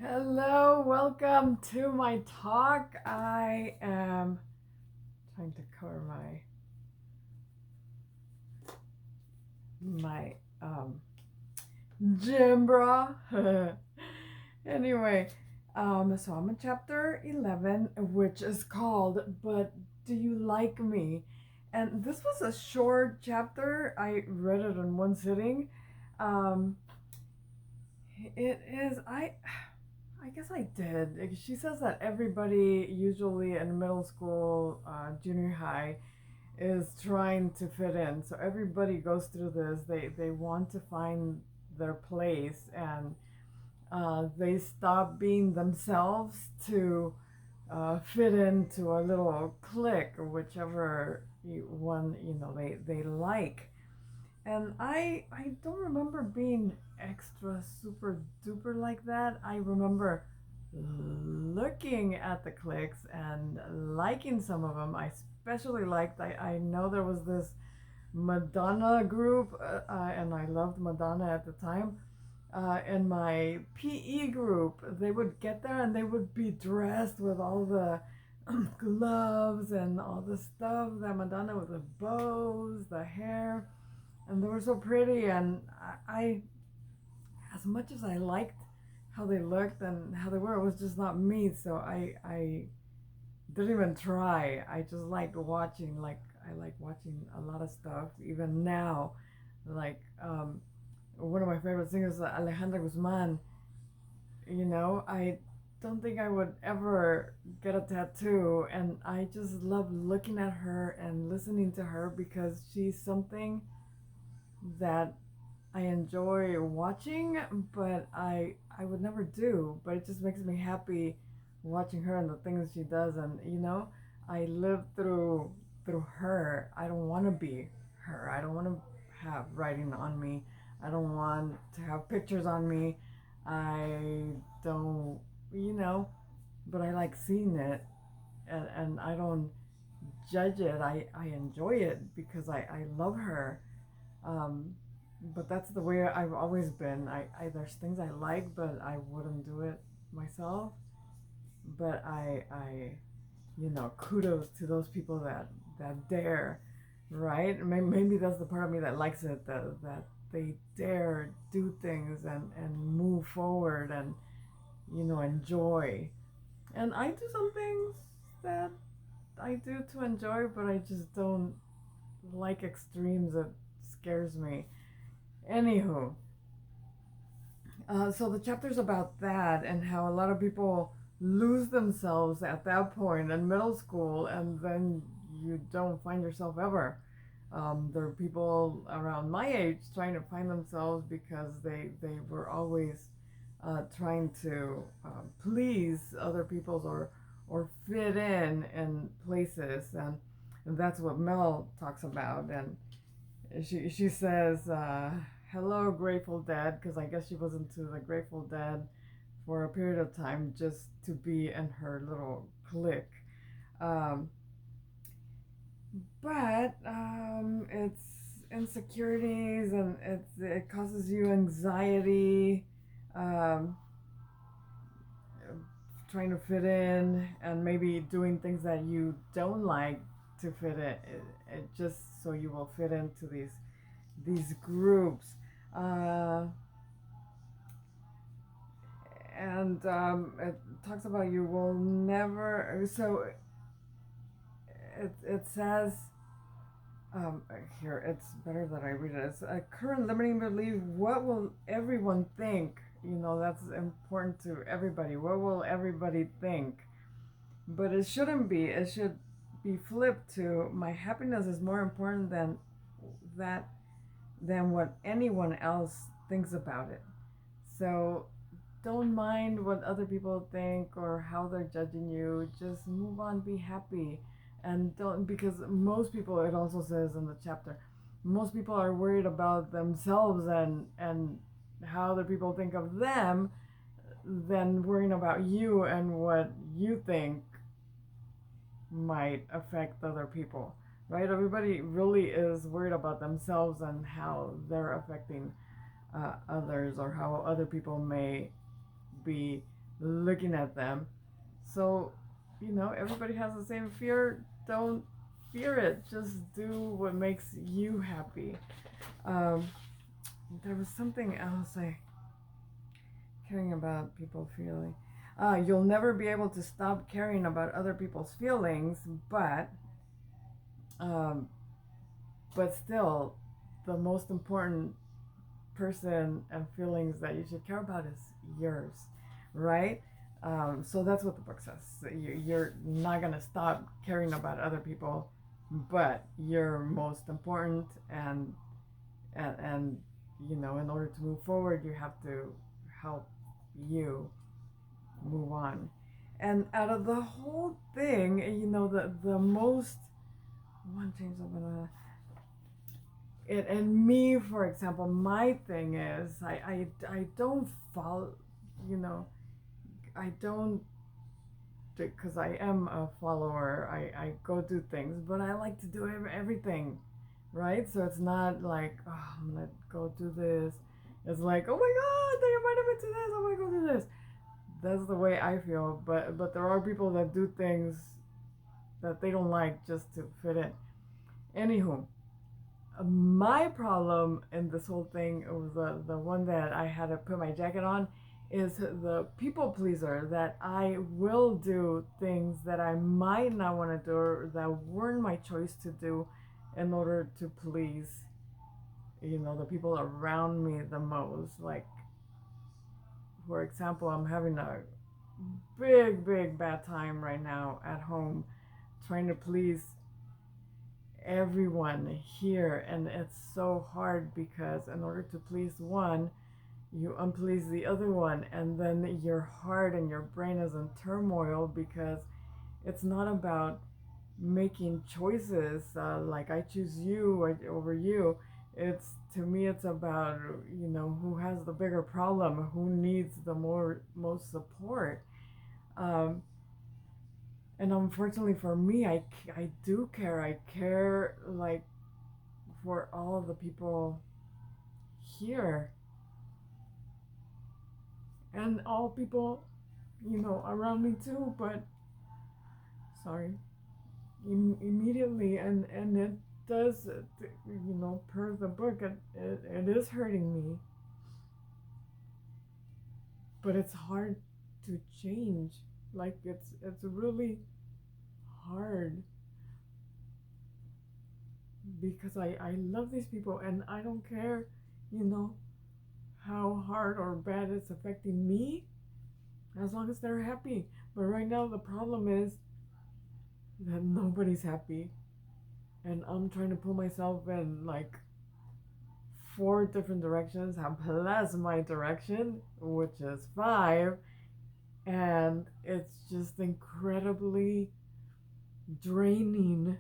Hello, welcome to my talk. I am trying to cover my gym bra. Anyway, so I'm in chapter 11, which is called "But Do You Like Me?" And this was a short chapter. I read it in one sitting. Um, it is I guess I did. She says that everybody, usually in middle school, junior high, is trying to fit in. So everybody goes through this. They want to find their place, and they stop being themselves to fit into a little clique or whichever one they like. And I don't remember being extra super duper like that. I remember looking at the clicks and liking some of them. I especially liked, I know there was this Madonna group, and I loved Madonna at the time. In my PE group, they would get there and they would be dressed with all the gloves and all the stuff that Madonna, with the bows, the hair, and they were so pretty. And I as much as I liked how they looked and how they were, it was just not me. So I didn't even try. I just liked watching. Like, I like watching a lot of stuff even now. Like, one of my favorite singers, Alejandra Guzman. I don't think I would ever get a tattoo, and I just love looking at her and listening to her because she's something that I enjoy watching, but I would never do. But it just makes me happy watching her and the things she does, and I live through her. I don't want to be her. I don't want to have writing on me. I don't want to have pictures on me. I don't, you know, but I like seeing it, and I don't judge it. I enjoy it because I love her. um, but that's the way I've always been. I there's things I like, but I wouldn't do it myself. But kudos to those people that dare, right? Maybe that's the part of me that likes it, that they dare do things and move forward and enjoy. And I do some things that I do to enjoy, but I just don't like extremes. It scares me. Anywho, so the chapter's about that and how a lot of people lose themselves at that point in middle school, and then you don't find yourself ever. There are people around my age trying to find themselves because they were always trying to please other people's or fit in places, and that's what Mel talks about. And she says, "Hello, Grateful Dead," because I guess she was into the Grateful Dead for a period of time just to be in her little clique. Um, but it's insecurities, and it causes you anxiety, um, trying to fit in and maybe doing things that you don't like to fit in. It just so you will fit into these groups. Uh, and it talks about you will never. So it says, here, it's better that I read it. It's a current limiting belief. What will everyone think? That's important to everybody. What will everybody think? But it shouldn't be. It should be flipped to, my happiness is more important that than what anyone else thinks about it. So don't mind what other people think or how they're judging you. Just move on, be happy. And don't, because most people, it also says in the chapter, most people are worried about themselves and how other people think of them than worrying about you and what you think might affect other people, right? Everybody really is worried about themselves and how they're affecting others, or how other people may be looking at them. So, everybody has the same fear. Don't fear it. Just do what makes you happy. Um, there was something else I caring about people feeling. You'll never be able to stop caring about other people's feelings, um, but still, the most important person and feelings that you should care about is yours, right? So that's what the book says. You're not gonna stop caring about other people, but you're most important, and in order to move forward, you have to help you move on. And out of the whole thing, the most one change over and me, for example, my thing is I don't follow, you know, I don't, because I am a follower. I go do things, but I like to do everything, right? So it's not like, oh, I'm gonna go do this. It's like, oh my god, they invited me to this. I'm gonna go do this. That's the way I feel. But there are people that do things that they don't like just to fit in. Anywho, my problem in this whole thing was the one that I had to put my jacket on is the people pleaser, that I will do things that I might not want to do or that weren't my choice to do in order to please the people around me the most. Like, for example, I'm having a big bad time right now at home trying to please everyone here, and it's so hard because in order to please one, you unplease the other one, and then your heart and your brain is in turmoil because it's not about making choices like I choose you over you. It's, to me, it's about who has the bigger problem, who needs the most support. um, and unfortunately for me, I do care. I care, like, for all the people here and all people around me too. But sorry, immediately, and it does, per the book, it is hurting me, but it's hard to change. Like, it's really hard because I love these people, and I don't care, you know how hard or bad it's affecting me, as long as they're happy. But right now the problem is that nobody's happy, and I'm trying to pull myself in like four different directions, plus my direction, which is five, and it's just incredibly draining